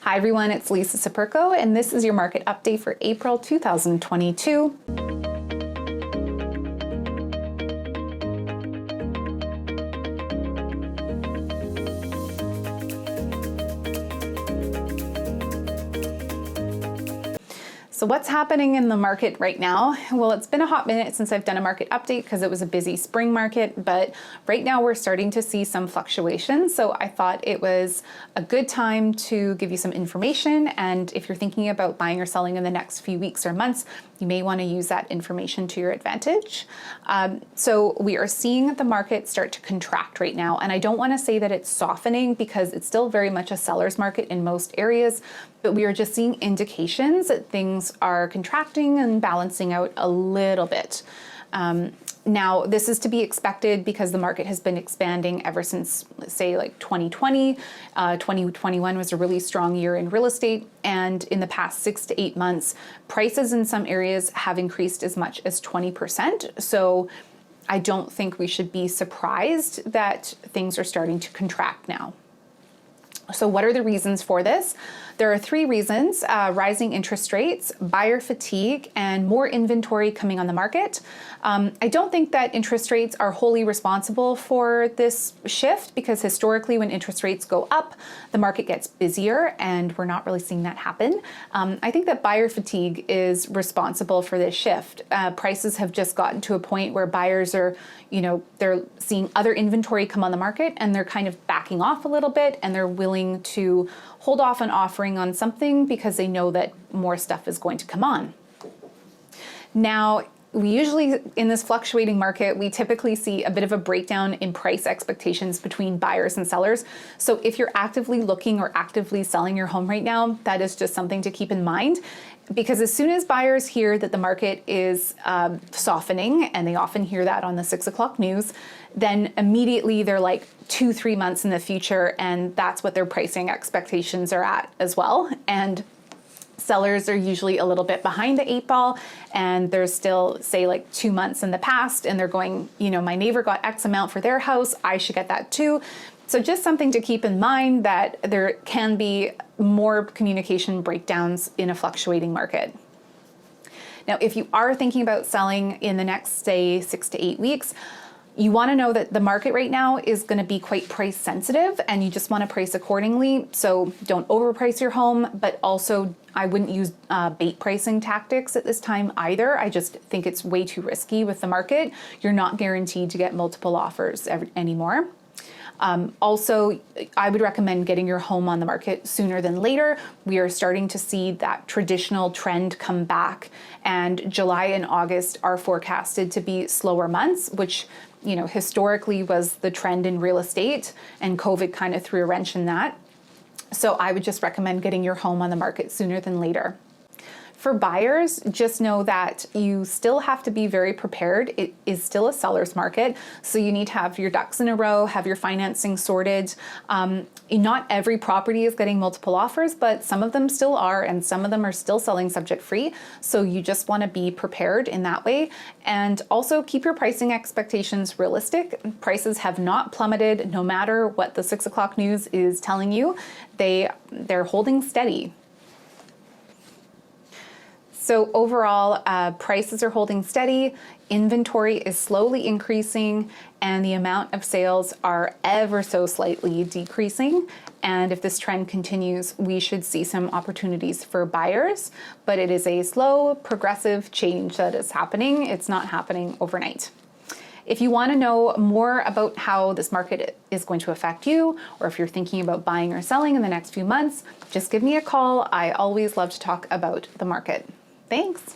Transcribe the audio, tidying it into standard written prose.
Hi everyone, it's Lisa Sapirko, and this is your market update for April 2022. So what's happening in the market right now? Well, it's been a hot minute since I've done a market update because it was a busy spring market, but right now we're starting to see some fluctuations. So I thought it was a good time to give you some information. And if you're thinking about buying or selling in the next few weeks or months, you may want to use that information to your advantage. So we are seeing the market start to contract right now. And I don't want to say that it's softening because it's still very much a seller's market in most areas, but we are just seeing indications that things are contracting and balancing out a little bit. Now, this is to be expected because the market has been expanding ever since, let's say, like 2020. 2021 was a really strong year in real estate. And in the past 6 to 8 months, prices in some areas have increased as much as 20%. So I don't think we should be surprised that things are starting to contract now. So what are the reasons for this? There are 3 reasons: rising interest rates, buyer fatigue, and more inventory coming on the market. I don't think that interest rates are wholly responsible for this shift because historically when interest rates go up, the market gets busier and we're not really seeing that happen. I think that buyer fatigue is responsible for this shift. Prices have just gotten to a point where buyers are, they're seeing other inventory come on the market and they're kind of backing off a little bit and they're willing to hold off on offering on something because they know that more stuff is going to come on. Now, we usually, in this fluctuating market, we typically see a bit of a breakdown in price expectations between buyers and sellers. So if you're actively looking or actively selling your home right now, that is just something to keep in mind. Because as soon as buyers hear that the market is softening, and they often hear that on the 6 o'clock news, then immediately they're like 2-3 months in the future, and that's what their pricing expectations are at as well. And sellers are usually a little bit behind the 8 ball, and they're still, say, like 2 months in the past, and they're going, my neighbor got X amount for their house, I should get that too. So just something to keep in mind, that there can be more communication breakdowns in a fluctuating market. Now, if you are thinking about selling in the next, say, 6 to 8 weeks, you want to know that the market right now is going to be quite price sensitive and you just want to price accordingly. So don't overprice your home, but also I wouldn't use bait pricing tactics at this time either. I just think it's way too risky with the market. You're not guaranteed to get multiple offers anymore. Also, I would recommend getting your home on the market sooner than later. We are starting to see that traditional trend come back, and July and August are forecasted to be slower months, which historically was the trend in real estate, and COVID kind of threw a wrench in that. So I would just recommend getting your home on the market sooner than later. For buyers, just know that you still have to be very prepared. It is still a seller's market, so you need to have your ducks in a row, have your financing sorted. Not every property is getting multiple offers, but some of them still are, and some of them are still selling subject free. So you just want to be prepared in that way. And also keep your pricing expectations realistic. Prices have not plummeted no matter what the 6 o'clock news is telling you. They're holding steady. So overall, prices are holding steady, inventory is slowly increasing, and the amount of sales are ever so slightly decreasing. And if this trend continues, we should see some opportunities for buyers, but it is a slow, progressive change that is happening. It's not happening overnight. If you want to know more about how this market is going to affect you, or if you're thinking about buying or selling in the next few months, just give me a call. I always love to talk about the market. Thanks.